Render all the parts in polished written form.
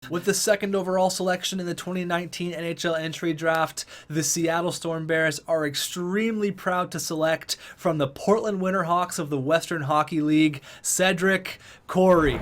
With the second overall selection in the 2019 NHL entry draft, the Seattle Storm Bears are extremely proud to select from the Portland Winterhawks of the Western Hockey League, Cedric Corey.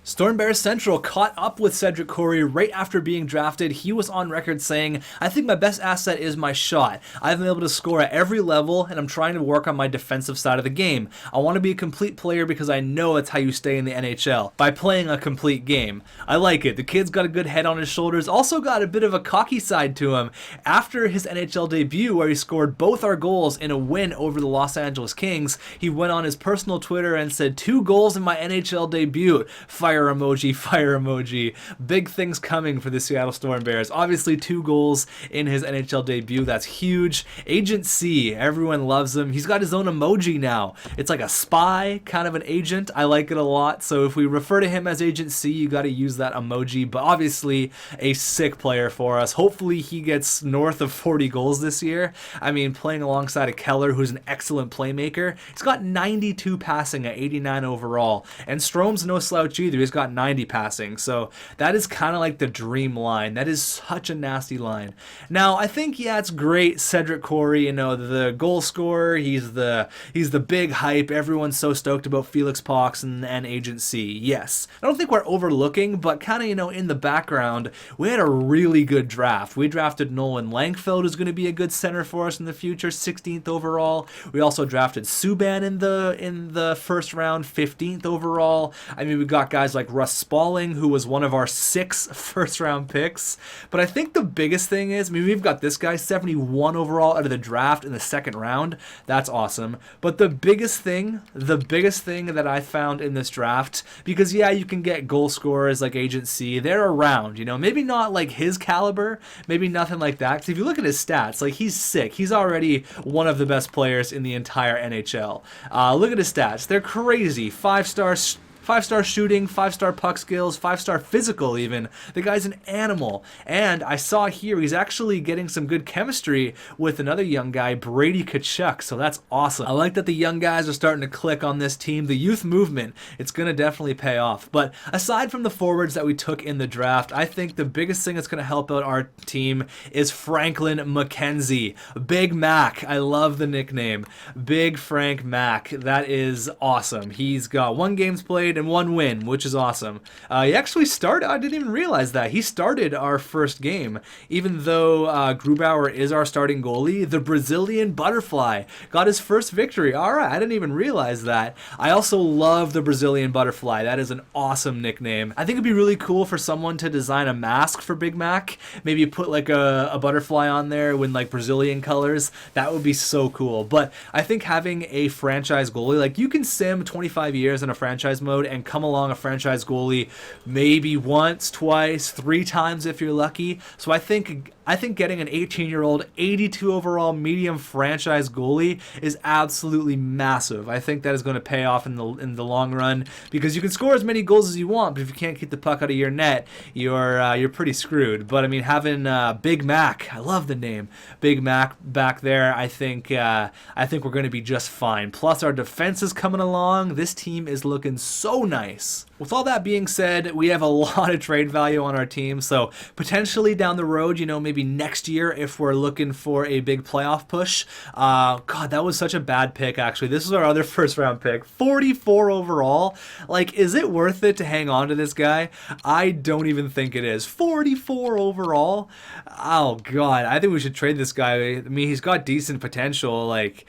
Storm Bears Central caught up with Cedric Corey right after being drafted. He was on record saying, "I think my best asset is my shot. I've been able to score at every level, and I'm trying to work on my defensive side of the game. I want to be a complete player because I know it's how you stay in the NHL, by playing a complete game." I like it. The kid's got a good head on his shoulders, also got a bit of a cocky side to him. After his NHL debut, where he scored both our goals in a win over the Los Angeles Kings, he went on his personal Twitter and said, "2 goals in my NHL debut. Fire emoji, fire emoji." Big things coming for the Seattle Storm Bears. Obviously 2 goals in his NHL debut. That's huge. Agent C, everyone loves him. He's got his own emoji now. It's like a spy, kind of an agent. I like it a lot. So if we refer to him as Agent C, you got to use that emoji. But obviously a sick player for us. Hopefully he gets north of 40 goals this year. I mean, playing alongside a Keller, who's an excellent playmaker. He's got 92 passing at 89 overall. And Strome's no slouch either. He's got 90 passing, so that is kind of like the dream line. That is such a nasty line. Now, I think, yeah, it's great, Cedric Corey, you know, the goal scorer, he's the big hype. Everyone's so stoked about Felix Pox and Agent C. Yes. I don't think we're overlooking, but kind of, you know, in the background, we had a really good draft. We drafted Nolan Langfeld, who's going to be a good center for us in the future, 16th overall. We also drafted Subban in the first round, 15th overall. I mean, we got guys like Russ Spalling, who was one of our 6 first-round picks. But I think the biggest thing is, I mean, we've got this guy, 71 overall out of the draft in the second round. That's awesome. But the biggest thing that I found in this draft, because, yeah, you can get goal scorers like Agent C. They're around, you know, maybe not like his caliber, maybe nothing like that. Because if you look at his stats, like, he's sick. He's already one of the best players in the entire NHL. Look at his stats. They're crazy. 5-star shooting, 5-star puck skills, 5-star physical even. The guy's an animal. And I saw here he's actually getting some good chemistry with another young guy, Brady Tkachuk, so that's awesome. I like that the young guys are starting to click on this team. The youth movement, it's going to definitely pay off. But aside from the forwards that we took in the draft, I think the biggest thing that's going to help out our team is Franklin McKenzie. Big Mac. I love the nickname. Big Frank Mac. That is awesome. He's got 1 game's played and 1 win, which is awesome. He actually started, I didn't even realize that. He started our first game, even though Grubauer is our starting goalie. The Brazilian Butterfly got his first victory. All right, I didn't even realize that. I also love the Brazilian Butterfly. That is an awesome nickname. I think it'd be really cool for someone to design a mask for Big Mac. Maybe put like a butterfly on there with like Brazilian colors. That would be so cool. But I think having a franchise goalie, like you can sim 25 years in a franchise mode and come along a franchise goalie maybe once, twice, 3 times if you're lucky. So I think getting an 18-year-old 82 overall medium franchise goalie is absolutely massive. I think that is going to pay off in the long run, because you can score as many goals as you want, but if you can't keep the puck out of your net, you're pretty screwed. But I mean, having Big Mac, I love the name, Big Mac back there, I think we're going to be just fine. Plus our defense is coming along. This team is looking so nice. With all that being said, we have a lot of trade value on our team, so potentially down the road, you know, maybe next year if we're looking for a big playoff push. God, that was such a bad pick, actually. This is our other first-round pick, 44 overall. Like, is it worth it to hang on to this guy? I don't even think it is. 44 overall? Oh, God, I think we should trade this guy. I mean, he's got decent potential, like...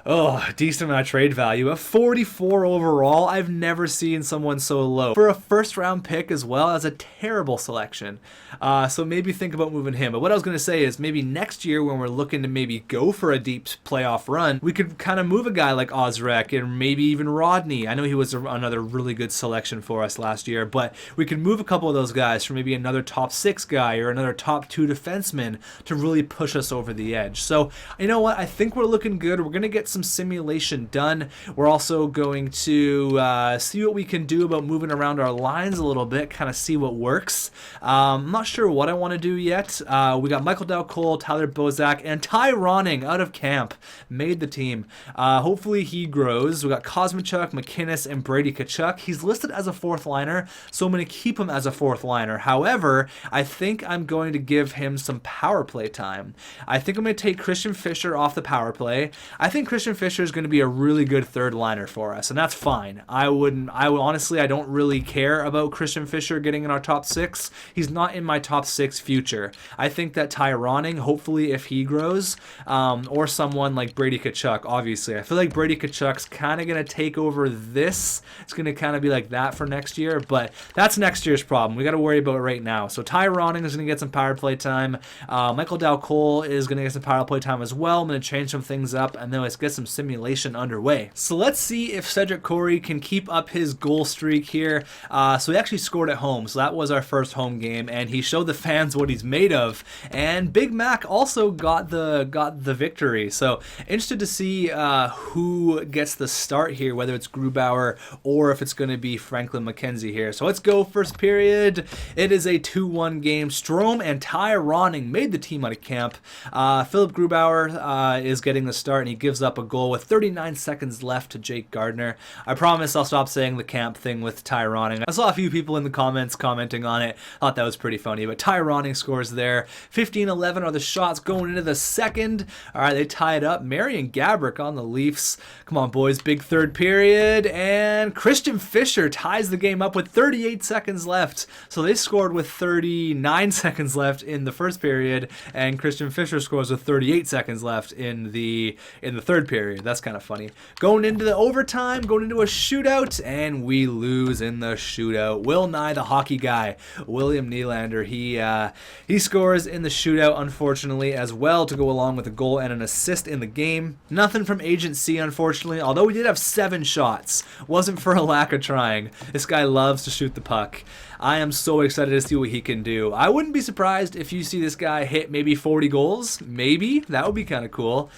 Oh, decent amount of trade value. A 44 overall, I've never seen someone so low. For a first round pick as well, that's a terrible selection. So maybe think about moving him. But what I was going to say is maybe next year when we're looking to maybe go for a deep playoff run, we could kind of move a guy like Ozrek and maybe even Rodney. I know he was another really good selection for us last year, but we could move a couple of those guys for maybe another top 6 guy or another top 2 defenseman to really push us over the edge. So, you know what? I think we're looking good. We're going to get some simulation done. We're also going to see what we can do about moving around our lines a little bit, kind of see what works. I'm not sure what I want to do yet. We got Michael Dowcole, Tyler Bozak, and Ty Ronning out of camp. Made the team. Hopefully he grows. We got Kosmachuk, McInnes, and Brady Tkachuk. He's listed as a fourth liner, so I'm going to keep him as a fourth liner. However, I think I'm going to give him some power play time. I think I'm going to take Christian Fischer off the power play. I think Christian Fischer is going to be a really good third liner for us, and that's fine. I honestly, I don't really care about Christian Fischer getting in our top 6. He's not in my top 6 future. I think that Ty Ronning, hopefully if he grows, or someone like Brady Tkachuk, obviously. I feel like Brady Tkachuk's kind of going to take over this. It's going to kind of be like that for next year, but that's next year's problem. We got to worry about it right now. So Ty Ronning is going to get some power play time. Michael Dowcole is going to get some power play time as well. I'm going to change some things up, and then let's get some simulation underway. So let's see if Cedric Corey can keep up his goal streak here. So he actually scored at home, so that was our first home game, and he showed the fans what he's made of. And Big Mac also got the victory. So interested to see who gets the start here, whether it's Grubauer or if it's going to be Franklin McKenzie here. So let's go first period. It is a 2-1 game. Strome and Ty Ronning made the team out of camp. Philip Grubauer is getting the start, and he gives up a goal with 39 seconds left to Jake Gardner. I promise I'll stop saying the camp thing with Ty Ronning. I saw a few people in the comments commenting on it. Thought that was pretty funny, but Ty Ronning scores there. 15-11 are the shots going into the second. All right, they tie it up. Marian Gaborik on the Leafs. Come on, boys. Big third period, and Christian Fischer ties the game up with 38 seconds left. So they scored with 39 seconds left in the first period, and Christian Fischer scores with 38 seconds left in the third period. That's kind of funny. Going into the overtime, going into a shootout, and we lose in the shootout. Will Nye, the hockey guy, William Nylander, he scores in the shootout, unfortunately, as well, to go along with a goal and an assist in the game. Nothing from Agent C, unfortunately, although we did have 7 shots. Wasn't for a lack of trying. This guy loves to shoot the puck. I am so excited to see what he can do. I wouldn't be surprised if you see this guy hit maybe 40 goals. Maybe. That would be kind of cool.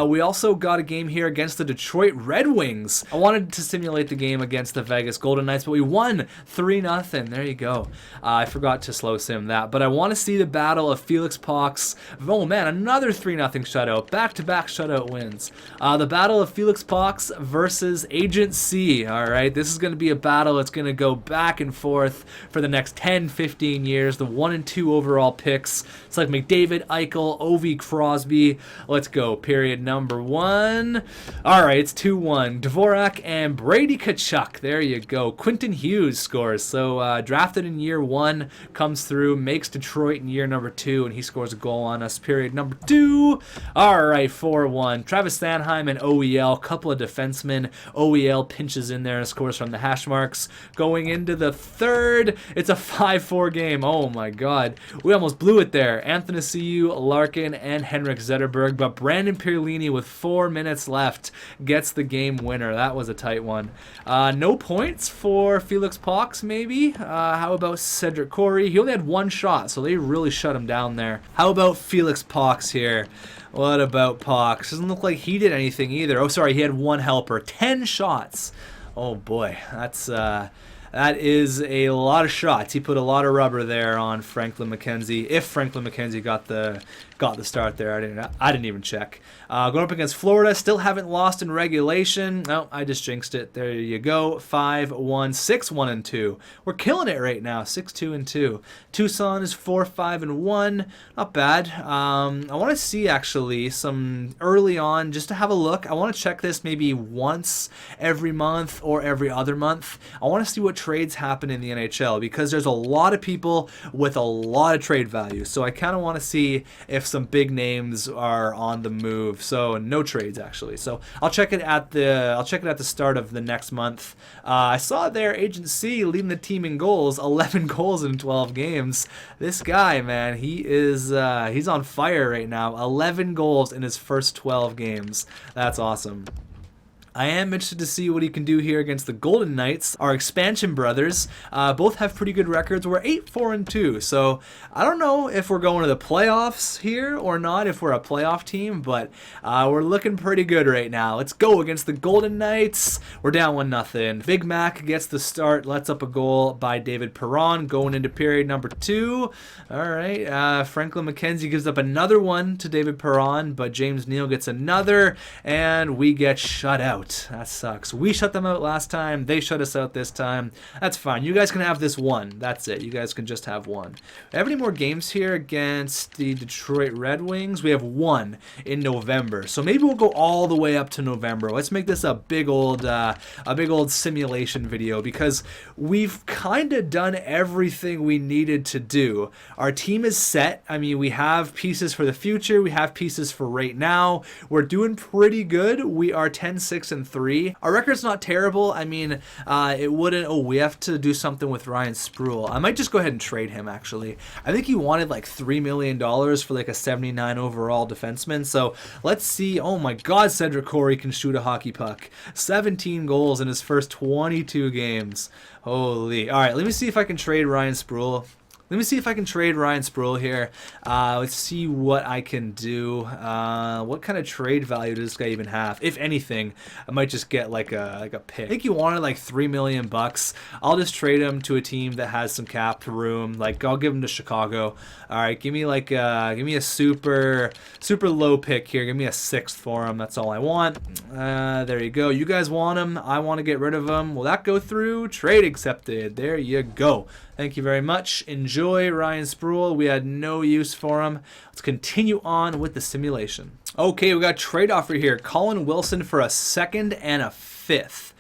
We also got a game here against the Detroit Red Wings. I wanted to simulate the game against the Vegas Golden Knights, but we won 3-0. There you go. I forgot to slow sim that, but I want to see the battle of Felix Pox. Oh man, another 3-0 shutout. Back-to-back shutout wins. The battle of Felix Pox versus Agent C. All right, this is going to be a battle that's going to go back and forth for the next 10-15 years. The 1 and 2 overall picks. It's like McDavid, Eichel, Ovi, Crosby. Let's go. Period number 1. All right, it's 2-1. Dvorak and Brady Tkachuk. There you go. Quentin Hughes scores. So drafted in year 1, comes through, makes Detroit in year number 2, and he scores a goal on us. Period number 2. All right, 4-1. Travis Sanheim and OEL. Couple of defensemen. OEL pinches in there and scores from the hash marks. Going into the third, it's a 5-4 game. Oh my god. We almost blew it there. Athanasiou, Larkin, and Henrik Zetterberg, but Brandon Pierlini with 4 minutes left gets the game winner. That was a tight one. No points for Felix Pox, maybe? How about Cedric Corey? He only had 1 shot, so they really shut him down there. How about Felix Pox here? What about Pox? Doesn't look like he did anything either. Oh, sorry, he had 1 helper. 10 shots. Oh boy, that is a lot of shots. He put a lot of rubber there on Franklin McKenzie. If Franklin McKenzie got the start there, I didn't even check. Going up against Florida, still haven't lost in regulation. Oh, I just jinxed it. There you go. 5-1, 6-1-2. We're killing it right now. 6-2-2. Tucson is 4-5-1. Not bad. I want to see actually some early on just to have a look. I want to check this maybe once every month or every other month. I want to see what trades happen in the NHL because there's a lot of people with a lot of trade value. So I kind of want to see if some big names are on the move. So no trades actually. So I'll check it at the start of the next month. I saw there Agent C leading the team in goals, 11 goals in 12 games. This guy, man, he's on fire right now. 11 goals in his first 12 games. That's awesome. I am interested to see what he can do here against the Golden Knights, our expansion brothers. Both have pretty good records. We're 8-4-2, so I don't know if we're going to the playoffs here or not, if we're a playoff team, but we're looking pretty good right now. Let's go against the Golden Knights. We're down 1-0. Big Mac gets the start, lets up a goal by David Perron going into period number 2. All right, Franklin McKenzie gives up another one to David Perron, but James Neal gets another, and we get shut out. That sucks. We shut them out last time. They shut us out this time. That's fine. You guys can have this one. That's it. You guys can just have one. Have any more games here against the Detroit Red Wings? We have one in November. So maybe we'll go all the way up to November. Let's make this a big old simulation video because we've kind of done everything we needed to do. Our team is set. I mean, we have pieces for the future. We have pieces for right now. We're doing pretty good. We are 10-6-3. Our record's not terrible. I mean, it wouldn't. Oh, we have to do something with Ryan Sproul. I might just go ahead and trade him, actually. I think he wanted like $3 million for like a 79 overall defenseman. So let's see. Oh my God, Cedric Corey can shoot a hockey puck. 17 goals in his first 22 games. Holy. All right, let me see if I can trade Ryan Sproul. Let me see if I can trade Ryan Sproul here. Let's see what I can do. What kind of trade value does this guy even have? If anything, I might just get like a pick. I think he wanted like $3 million. I'll just trade him to a team that has some cap room. Like I'll give him to Chicago. All right, give me a super low pick here. Give me a 6th for him. That's all I want. There you go. You guys want him. I want to get rid of him. Will that go through? Trade accepted. There you go. Thank you very much. Enjoy Ryan Sproul. We had no use for him. Let's continue on with the simulation. Okay, we got a trade offer here. Colin Wilson for a 2nd and a 5th.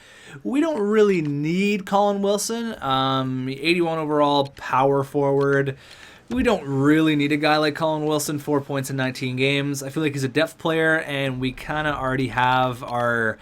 We don't really need Colin Wilson. 81 overall, power forward. We don't really need a guy like Colin Wilson, 4 points in 19 games. I feel like he's a depth player, and we kind of already have our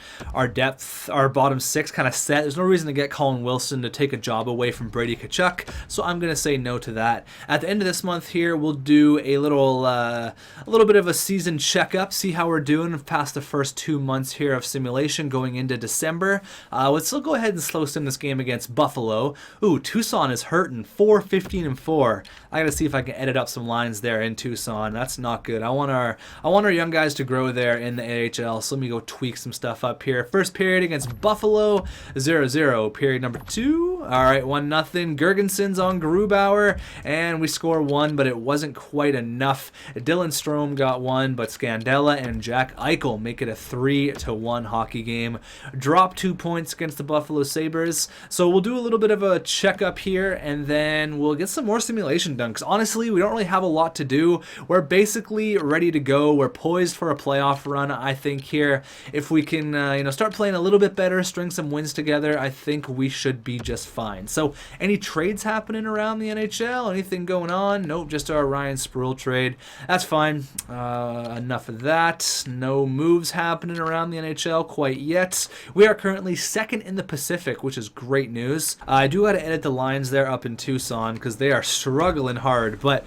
depth, our bottom 6 kind of set. There's no reason to get Colin Wilson to take a job away from Brady Tkachuk, so I'm going to say no to that. At the end of this month here, we'll do a little bit of a season checkup, see how we're doing past the first 2 months here of simulation going into December. Let's still go ahead and slow sim this game against Buffalo. Ooh, Tucson is hurting, 4-15-4. I gotta see if I can edit up some lines there in Tucson. That's not good. I want our young guys to grow there in the AHL. So let me go tweak some stuff up here. First period against Buffalo, 0-0. Period number 2. All right, 1-0. Gergensen's on Grubauer, and we score 1, but it wasn't quite enough. Dylan Strome got 1, but Scandella and Jack Eichel make it a 3-1 hockey game. Drop 2 points against the Buffalo Sabres. So we'll do a little bit of a checkup here, and then we'll get some more simulation done. Because honestly, we don't really have a lot to do. We're basically ready to go. We're poised for a playoff run, I think, here. If we can, start playing a little bit better, string some wins together, I think we should be just fine. So, any trades happening around the NHL? Anything going on? Nope, just our Ryan Sproul trade. That's fine. Enough of that. No moves happening around the NHL quite yet. We are currently 2nd in the Pacific, which is great news. I do got to edit the lines there up in Tucson because they are struggling hard, but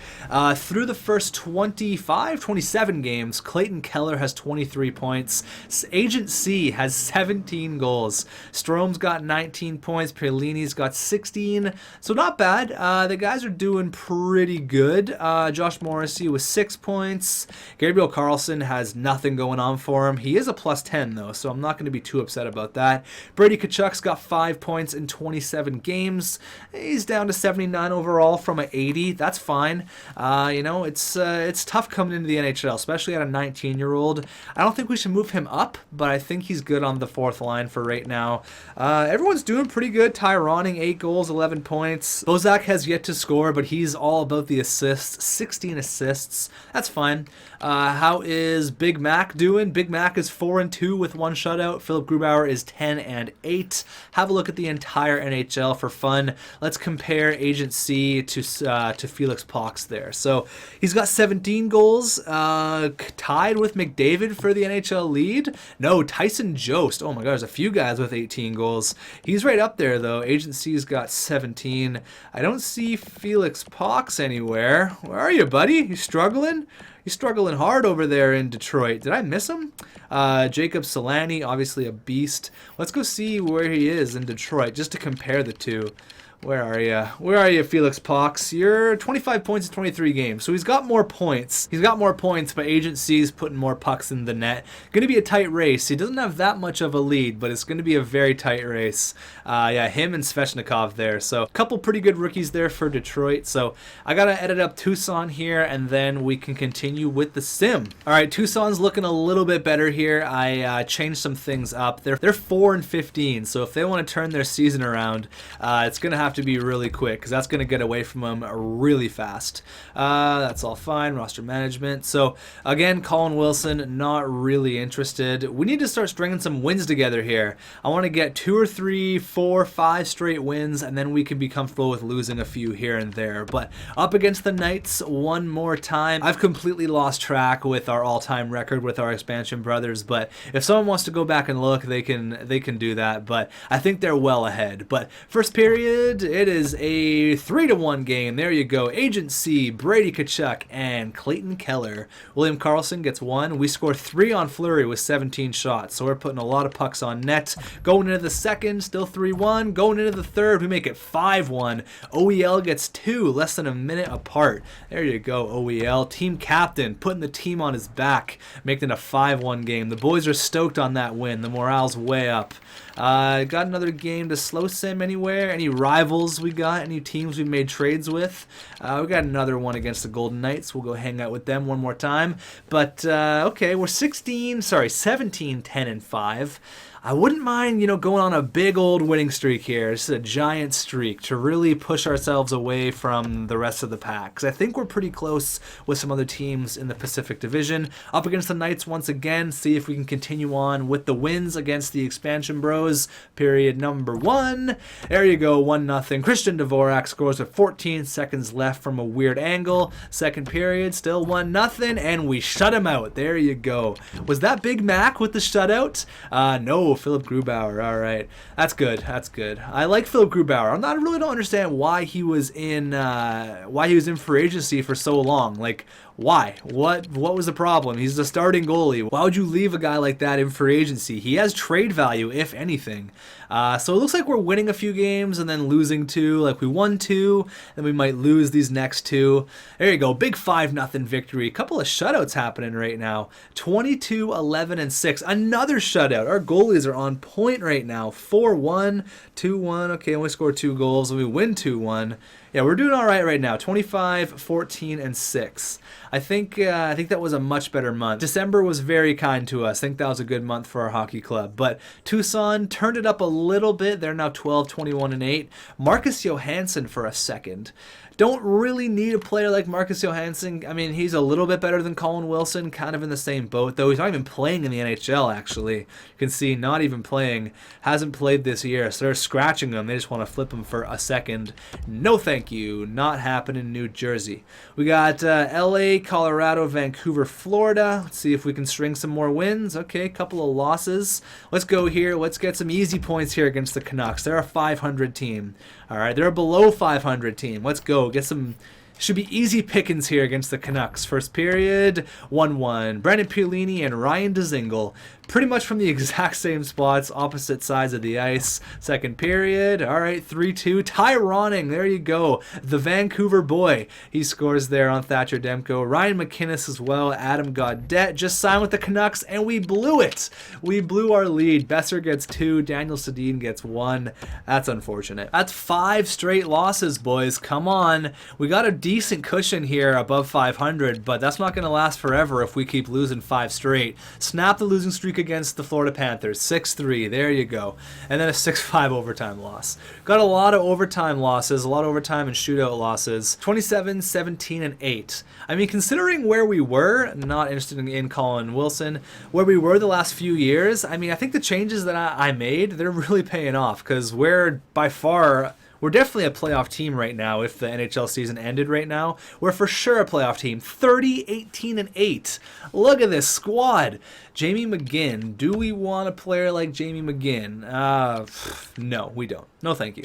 through the first 27 games, Clayton Keller has 23 points. Agent C has 17 goals. Strome's got 19 points. Perlini's got 16. So not bad. The guys are doing pretty good. Josh Morrissey with 6 points. Gabriel Carlson has nothing going on for him. He is a +10 though, so I'm not going to be too upset about that. Brady Tkachuk's got 5 points in 27 games. He's down to 79 overall from an 80. That's fine. It's tough coming into the NHL, especially at a 19-year-old. I don't think we should move him up, but I think he's good on the 4th line for right now. Everyone's doing pretty good. Ty Ronning, 8 goals, 11 points. Bozak has yet to score, but he's all about the assists. 16 assists. That's fine. How is Big Mac doing? Big Mac is 4-2 with 1 shutout. Philip Grubauer is 10-8. Have a look at the entire NHL for fun. Let's compare Agent C to Felix Pox there. So he's got 17 goals, tied with McDavid for the NHL lead. No, Tyson Jost. Oh my God, there's a few guys with 18 goals. He's right up there though. Agent C's got 17. I don't see Felix Pox anywhere. Where are you, buddy? You struggling? He's struggling hard over there in Detroit. Did I miss him? Jacob Solani, obviously a beast. Let's go see where he is in Detroit, just to compare the two. Where are you? Where are you, Felix Pox? You're 25 points in 23 games, so he's got more points. He's got more points, but Agent C's putting more pucks in the net. Going to be a tight race. He doesn't have that much of a lead, but it's going to be a very tight race. Yeah, him and Svechnikov there. So a couple pretty good rookies there for Detroit. So I got to edit up Tucson here, and then we can continue with the sim. All right, Tucson's looking a little bit better here. I changed some things up. They're 4-15, so if they want to turn their season around, it's going to have to be really quick, because that's going to get away from them really fast. That's all fine. Roster management. So again, Colin Wilson, not really interested. We need to start stringing some wins together here. I want to get 2 or 3, 4, 5 straight wins, and then we can be comfortable with losing a few here and there. But up against the Knights one more time. I've completely lost track with our all-time record with our expansion brothers, but if someone wants to go back and look, they can do that. But I think they're well ahead. But first period, it is a 3-1 game. There you go. Agent C, Brady Tkachuk, and Clayton Keller. William Karlsson gets 1. We score 3 on Fleury with 17 shots, so we're putting a lot of pucks on net. Going into the second, still 3-1. Going into the third, we make it 5-1. OEL gets 2, less than a minute apart. There you go, OEL. Team captain, putting the team on his back, making it a 5-1 game. The boys are stoked on that win. The morale's way up. Got another game to slow sim anywhere? Any rivals we got? Any teams we made trades with? We got another one against the Golden Knights. We'll go hang out with them one more time. But, okay, we're 17, 10, and 5. I wouldn't mind, going on a big old winning streak here. It's a giant streak to really push ourselves away from the rest of the pack. Because I think we're pretty close with some other teams in the Pacific Division. Up against the Knights once again. See if we can continue on with the wins against the Expansion Bros. Period number 1. There you go, 1-0. Christian Dvorak scores with 14 seconds left from a weird angle. Second period, still 1-0. And we shut him out. There you go. Was that Big Mac with the shutout? No. Philip Grubauer. All right, that's good. That's good. I like Philip Grubauer. I really don't understand why he was in free agency for so long. Like, why? What was the problem? He's the starting goalie. Why would you leave a guy like that in free agency? He has trade value, if anything. So it looks like we're winning a few games and then losing 2. Like, we won 2, then we might lose these next 2. There you go. Big 5-0 victory. A couple of shutouts happening right now. 22, 11, and 6. Another shutout. Our goalies are on point right now. 4-1, 2-1. Okay, we score 2 goals and we win 2-1. Yeah, we're doing all right now. 25, 14, and 6. I think that was a much better month. December was very kind to us. I think that was a good month for our hockey club. But Tucson turned it up a little bit. They're now 12, 21, and 8. Marcus Johansson for a second. Don't really need a player like Marcus Johansson. I mean, he's a little bit better than Colin Wilson, kind of in the same boat, though he's not even playing in the NHL, actually. You can see, not even playing. Hasn't played this year, so they're scratching him. They just want to flip him for a second. No thank you. Not happening in New Jersey. We got LA, Colorado, Vancouver, Florida. Let's see if we can string some more wins. Okay, a couple of losses. Let's go here. Let's get some easy points here against the Canucks. They're a 500 team. All right, they're a below 500 team. Let's go. Get some... Should be easy pickings here against the Canucks. First period, 1-1. Brandon Piolini and Ryan Dzingel. Pretty much from the exact same spots, opposite sides of the ice. Second period, all right, 3-2. Ty Ronning, there you go. The Vancouver boy. He scores there on Thatcher Demko. Ryan McInnes as well. Adam Gaudette just signed with the Canucks, and we blew it. We blew our lead. Besser gets 2. Daniel Sedin gets 1. That's unfortunate. That's 5 straight losses, boys. Come on. We got a decent cushion here above 500, but that's not going to last forever if we keep losing 5 straight. Snap the losing streak against the Florida Panthers, 6-3, there you go. And then a 6-5 overtime loss. Got a lot of overtime losses, a lot of overtime and shootout losses. 27, 17, and 8. I mean, considering where we were, not interested in Colin Wilson, where we were the last few years, I mean, I think the changes that I made, they're really paying off, because we're by far We're definitely a playoff team right now. If the NHL season ended right now, we're for sure a playoff team. 30, 18, and 8. Look at this squad. Jamie McGinn. Do we want a player like Jamie McGinn? No, we don't. No, thank you.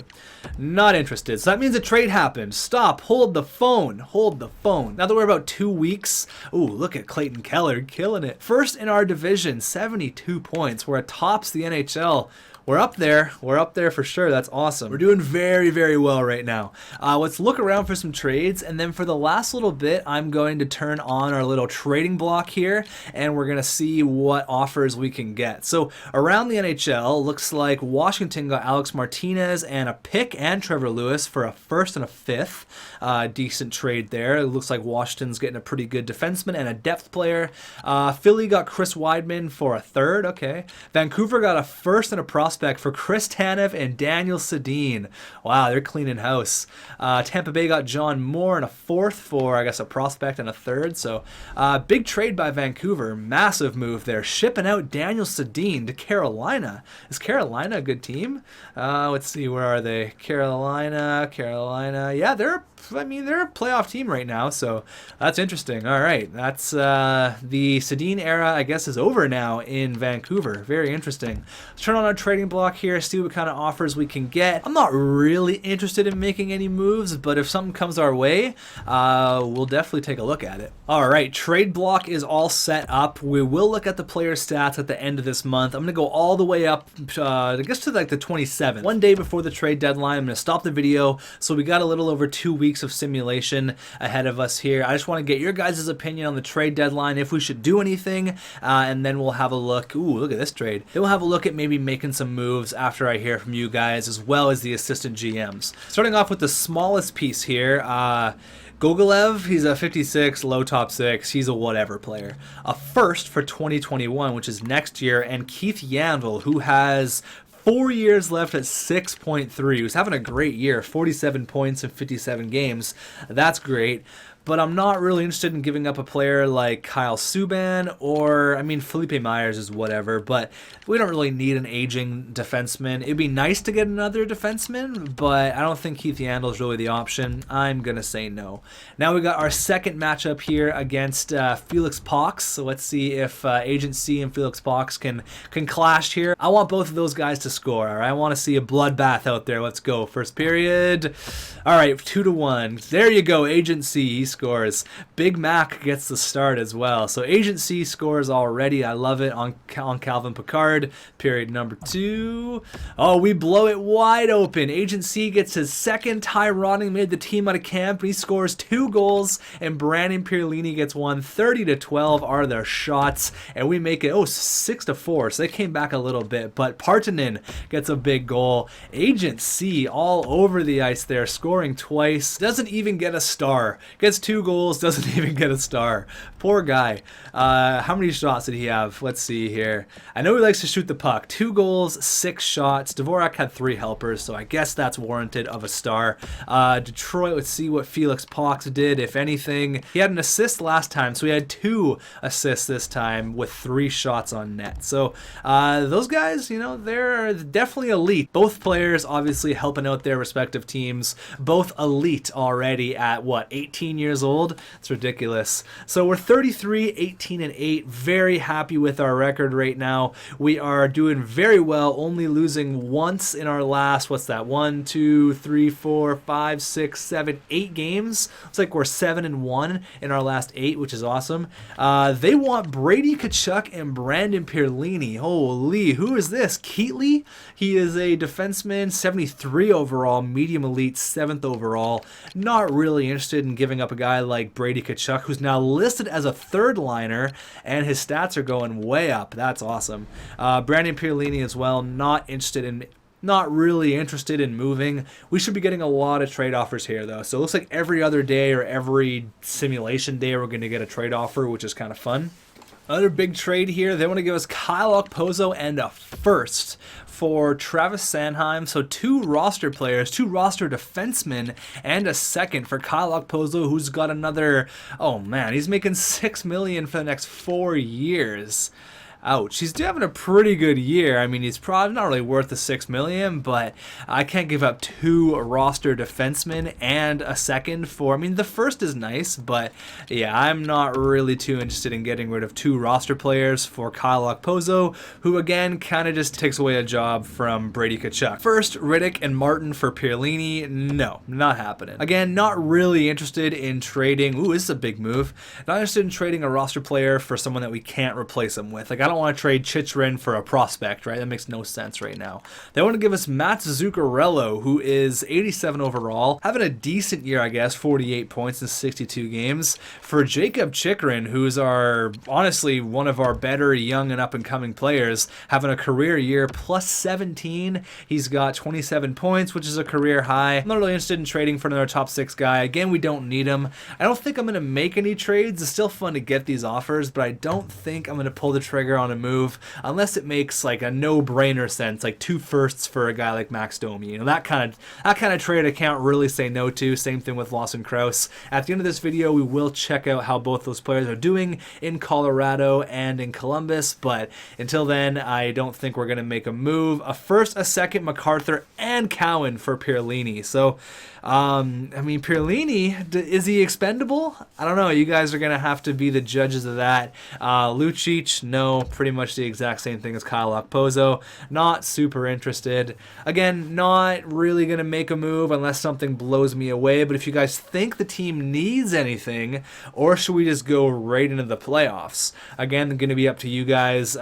Not interested. So that means a trade happened. Stop. Hold the phone. Hold the phone. Now that we're about 2 weeks. Ooh, look at Clayton Keller killing it. First in our division, 72 points. We're tops the NHL. We're up there. We're up there for sure. That's awesome. We're doing very, very well right now. Let's look around for some trades. And then for the last little bit, I'm going to turn on our little trading block here. And we're going to see what offers we can get. So around the NHL, looks like Washington got Alex Martinez and a pick and Trevor Lewis for a first and a fifth. Decent trade there. It looks like Washington's getting a pretty good defenseman and a depth player. Philly got Chris Weidman for a third. Okay. Vancouver got a first and a prospect for Chris Tanev and Daniel Sedin. Wow, they're cleaning house. Tampa Bay got John Moore and a fourth for, I guess, a prospect and a third. So big trade by Vancouver. Massive move there. Shipping out Daniel Sedin to Carolina. Is Carolina a good team? Let's see, where are they? Carolina. Yeah, they're a playoff team right now, so that's interesting. All right, that's the Sedin era, I guess, is over now in Vancouver. Very interesting. Let's turn on our trading block here, see what kind of offers we can get. I'm not really interested in making any moves, but if something comes our way, we'll definitely take a look at it. All right, trade block is all set up. We will look at the player stats at the end of this month. I'm going to go all the way up, I guess, to like the 27th. One day before the trade deadline, I'm going to stop the video, so we got a little over 2 weeks of simulation ahead of us here. I just want to get your guys' opinion on the trade deadline, if we should do anything, and then we'll have a look. Ooh, look at this trade. Then we'll have a look at maybe making some moves after I hear from you guys, as well as the assistant GMs. Starting off with the smallest piece here, Gogolev, he's a 56, low top 6. He's a whatever player. A first for 2021, which is next year, and Keith Yandel, who has 4 years left at 6.3. He was having a great year, 47 points in 57 games. That's great. But I'm not really interested in giving up a player like Kyle Subban or, I mean, Felipe Myers is whatever, but we don't really need an aging defenseman. It'd be nice to get another defenseman, but I don't think Keith Yandel is really the option. I'm going to say no. Now we got our second matchup here against Felix Pox. So let's see if Agent C and Felix Pox can clash here. I want both of those guys to score. All right? I want to see a bloodbath out there. Let's go. First period. All right, 2-1. There you go, Agent C. He scores. Big Mac gets the start as well. So Agent C scores already. I love it on Calvin Pickard. Period number 2. Oh, we blow it wide open. Agent C gets his second. Ty Rodning made the team out of camp. He scores 2 goals, and Brandon Pierlini gets one. 30-12 are their shots, and we make it 6-4. So they came back a little bit, but Partanen gets a big goal. Agent C all over the ice there, scoring twice. Doesn't even get a star. Gets 2 goals, doesn't even get a star. Poor guy. How many shots did he have? Let's see here. I know he likes to shoot the puck. 2 goals, 6 shots. Dvorak had 3 helpers, so I guess that's warranted of a star. Detroit, let's see what Felix Pox did, if anything. He had an assist last time, so he had 2 assists this time with 3 shots on net. So those guys, you know, they're definitely elite. Both players obviously helping out their respective teams. Both elite already at, what, 18 years old? It's ridiculous. So we're 33, 18, and 8. Very happy with our record right now. We are doing very well, only losing once in our last, what's that, 1, 2, 3, 4, 5, 6, 7, 8 games. Looks like we're 7-1 in our last 8, which is awesome. They want Brady Tkachuk and Brandon Pierlini. Holy, who is this? Keatley? He is a defenseman, 73 overall, medium elite, 7th overall. Not really interested in giving up a guy like Brady Tkachuk, who's now listed as a 3rd liner, and his stats are going way up. That's awesome. Brandon Pierlini as well, not really interested in moving. We should be getting a lot of trade offers here, though. So it looks like every other day or every simulation day we're going to get a trade offer, which is kind of fun. Another big trade here. They want to give us Kyle Okposo and a first for Travis Sanheim. So 2 roster players, 2 roster defensemen, and a second for Kyle Okposo, who's got another, oh man, he's making $6 million for the next 4 years. Ouch. He's having a pretty good year. I mean, he's probably not really worth the $6 million, but I can't give up 2 roster defensemen and a second for. I mean, the first is nice, but yeah, I'm not really too interested in getting rid of 2 roster players for Kyle Okposo, who again kind of just takes away a job from Brady Tkachuk. First, Riddick and Martin for Pierlini. No, not happening. Again, not really interested in trading. Ooh, this is a big move. Not interested in trading a roster player for someone that we can't replace him with. Like, I don't want to trade Chychrun for a prospect, right? That makes no sense right now. They want to give us Matt Zuccarello, who is 87 overall, having a decent year, I guess, 48 points in 62 games. For Jacob Chychrun, who's honestly one of our better young and up-and-coming players, having a career year plus 17. He's got 27 points, which is a career high. I'm not really interested in trading for another top 6 guy. Again, we don't need him. I don't think I'm going to make any trades. It's still fun to get these offers, but I don't think I'm going to pull the trigger on a move unless it makes like a no-brainer sense, like 2 firsts for a guy like Max Domi. You know, that kind of trade I can't really say no to. Same thing with Lawson Krause. At the end of this video, we will check out how both those players are doing in Colorado and in Columbus, but until then, I don't think we're going to make a move. A first, a second, MacArthur, and Cowan for Pierlini. So, I mean, Pierlini, is he expendable? I don't know. You guys are going to have to be the judges of that. Lucic, no, pretty much the exact same thing as Kyle Okposo. Not super interested. Again, not really going to make a move unless something blows me away. But if you guys think the team needs anything, or should we just go right into the playoffs? Again, going to be up to you guys.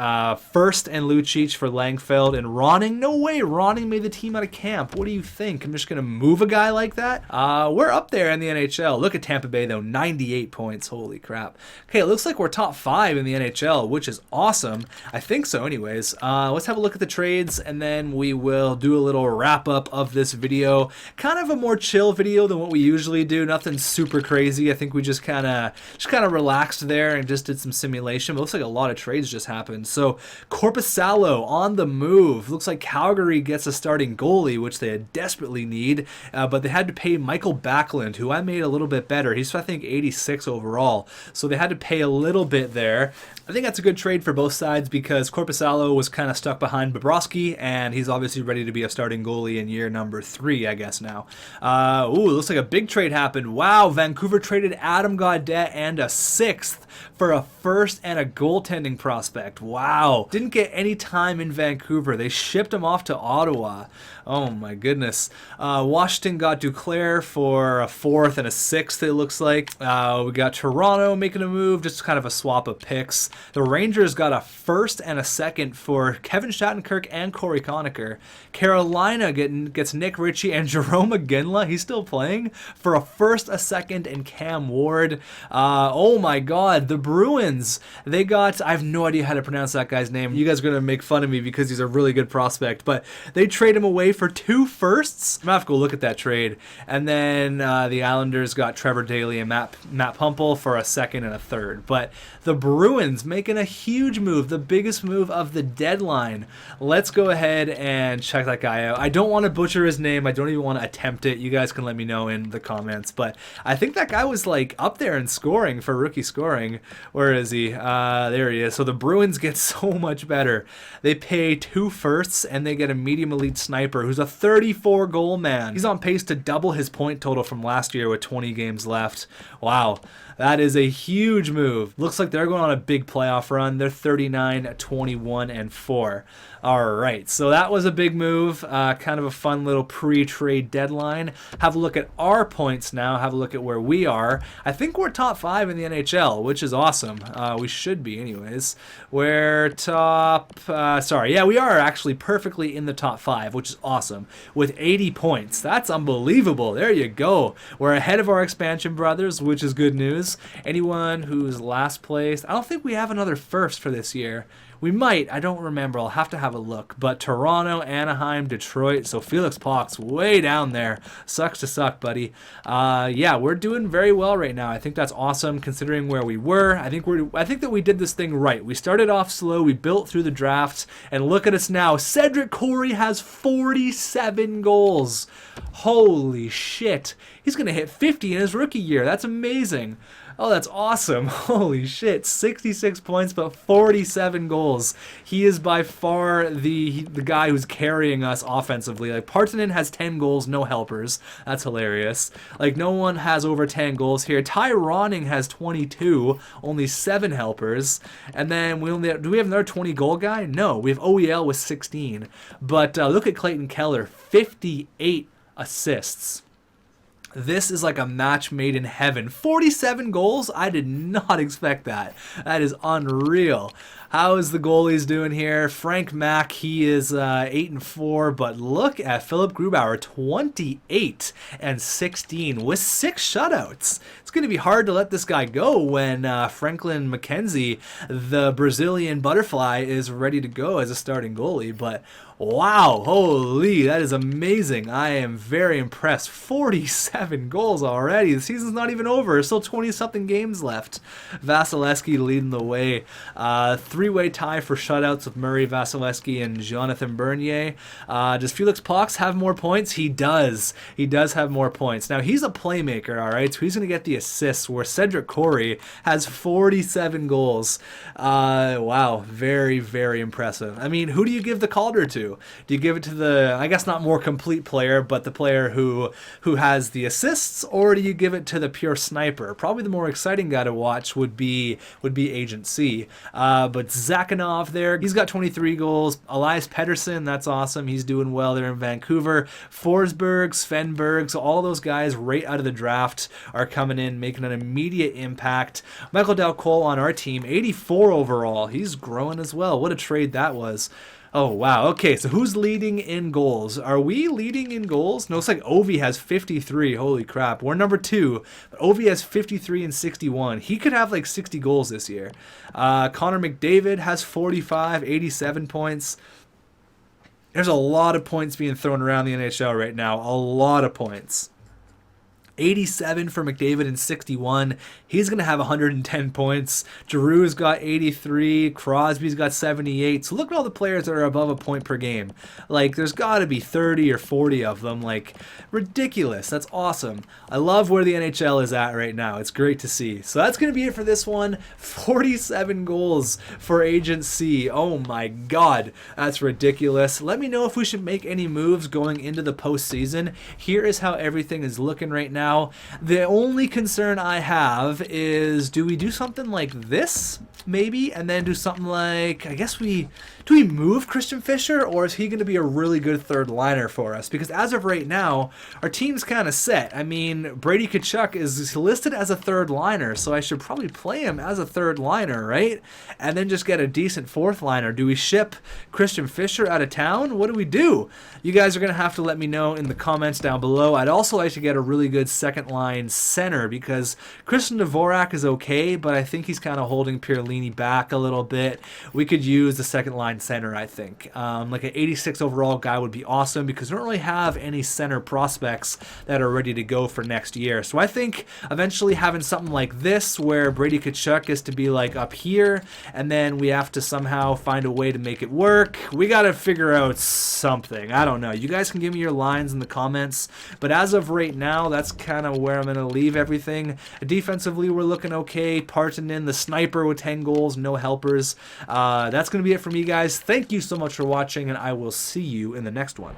First and Lucic for Langfeld and Ronning. No way, Ronning made the team out of camp. What do you think? I'm just going to move a guy like that? We're up there in the NHL. Look at Tampa Bay, though. 98 points. Holy crap. Okay, it looks like we're top 5 in the NHL, which is awesome. I think so anyways. Let's have a look at the trades, and then we will do a little wrap-up of this video. Kind of a more chill video than what we usually do. Nothing super crazy. I think we just kind of relaxed there and just did some simulation. But it looks like a lot of trades just happened. So, Korpisalo on the move. Looks like Calgary gets a starting goalie, which they desperately need, but they had to pay Michael Backlund, who I made a little bit better. He's, I think, 86 overall, so they had to pay a little bit there. I think that's a good trade for both sides because Korpisalo was kind of stuck behind Bobrovsky, and he's obviously ready to be a starting goalie in year number 3, I guess now. Ooh, looks like a big trade happened. Wow, Vancouver traded Adam Gaudette and a 6th for a first and a goaltending prospect. Wow. Didn't get any time in Vancouver. They shipped him off to Ottawa. Oh my goodness. Washington got Duclair for a 4th and a 6th, it looks like. We got Toronto making a move, just kind of a swap of picks. The Rangers got a 1st and a 2nd for Kevin Shattenkirk and Corey Conacher. Carolina gets Nick Ritchie and Jerome McGinley. He's still playing for a 1st, a 2nd, and Cam Ward. Oh my God. The Bruins, they got, I have no idea how to pronounce that guy's name. You guys are going to make fun of me because he's a really good prospect, but they trade him away for 2 firsts. I'm going to have to go look at that trade. And then the Islanders got Trevor Daley and Matt Pumple for a 2nd and a 3rd. But the Bruins making a huge move, the biggest move of the deadline. Let's go ahead and check that guy out. I don't want to butcher his name. I don't even want to attempt it. You guys can let me know in the comments. But I think that guy was like up there in scoring for rookie scoring. Where is he? There he is. So the Bruins get so much better. They pay 2 firsts and they get a medium elite sniper who's a 34 goal man. He's on pace to double his point total from last year with 20 games left. Wow. That is a huge move. Looks like they're going on a big playoff run. They're 39, 21, and 4. All right, so that was a big move. Kind of a fun little pre-trade deadline. Have a look at our points now. Have a look at where we are. I think we're top 5 in the NHL, which is awesome. We should be anyways. We're top... yeah, we are actually perfectly in the top 5, which is awesome, with 80 points. That's unbelievable. There you go. We're ahead of our expansion brothers, which is good news. Anyone who's last place, I don't think we have another first for this year. We might. I don't remember. I'll have to have a look. But Toronto, Anaheim, Detroit. So Felix Pauk's way down there. Sucks to suck, buddy. Yeah, we're doing very well right now. I think that's awesome considering where we were. I think that we did this thing right. We started off slow. We built through the drafts. And look at us now. Cedric Corey has 47 goals. Holy shit. He's going to hit 50 in his rookie year. That's amazing. Oh, that's awesome. Holy shit. 66 points, but 47 goals. goals. He is by far the guy who's carrying us offensively. Like, Partanen has 10 goals, no helpers. That's hilarious. Like, no one has over 10 goals here. Ty Ronning has 22, only 7 helpers. And then do we have another 20 goal guy? No, we have OEL with 16. But look at Clayton Keller, 58 assists. This is like a match made in heaven. 47 goals? I did not expect that. That is unreal. How is the goalies doing here? Frank Mack, he is 8-4, but look at Philip Grubauer, 28 and 16 with 6 shutouts. It's going to be hard to let this guy go when Franklin McKenzie, the Brazilian butterfly, is ready to go as a starting goalie. But wow, holy, that is amazing. I am very impressed. 47 goals already. The season's not even over. Still 20-something games left. Vasilevsky leading the way. Three-way tie for shutouts with Murray, Vasilevsky, and Jonathan Bernier. Does Felix Pox have more points? He does. He does have more points. Now, he's a playmaker, all right? So he's going to get the assists, where Cedric Corey has 47 goals. Wow, very, very impressive. I mean, who do you give the Calder to? Do you give it to the, I guess not more complete player, but the player who has the assists, or do you give it to the pure sniper? Probably the more exciting guy to watch would be Agent C. But Zakhanov there, he's got 23 goals. Elias Pettersson, that's awesome. He's doing well there in Vancouver. Forsberg, Svenberg, so all those guys right out of the draft are coming in, making an immediate impact. Michael Del Cole on our team, 84 overall. He's growing as well. What a trade that was. Oh, wow. Okay, so who's leading in goals? Are we leading in goals? No, it's like Ovi has 53. Holy crap. We're number 2. But Ovi has 53 and 61. He could have like 60 goals this year. Connor McDavid has 45, 87 points. There's a lot of points being thrown around the NHL right now. A lot of points. 87 for McDavid and 61. He's going to have 110 points. Giroux's got 83. Crosby's got 78. So look at all the players that are above a point per game. Like, there's got to be 30 or 40 of them. Like, ridiculous. That's awesome. I love where the NHL is at right now. It's great to see. So that's going to be it for this one. 47 goals for Agent C. Oh my God. That's ridiculous. Let me know if we should make any moves going into the postseason. Here is how everything is looking right now. The only concern I have is, do we do something like this, maybe, and then do something like, I guess do we move Christian Fischer, or is he going to be a really good third liner for us? Because as of right now, our team's kind of set. I mean, Brady Tkachuk is listed as a third liner, so I should probably play him as a third liner, right? And then just get a decent fourth liner. Do we ship Christian Fischer out of town? What do we do? You guys are going to have to let me know in the comments down below. I'd also like to get a really good second line center, because Christian Dvorak is okay, but I think he's kind of holding Pierlini back a little bit. We could use the second line center, I think. Like an 86 overall guy would be awesome, because we don't really have any center prospects that are ready to go for next year. So I think eventually having something like this, where Brady Tkachuk is to be like up here, and then we have to somehow find a way to make it work. We got to figure out something. I don't know. You guys can give me your lines in the comments, but as of right now, that's kind of where I'm going to leave everything. Defensively, we're looking okay. Partanen, the sniper with 10 goals, no helpers. That's going to be it for me, guys. Thank you so much for watching, and I will see you in the next one.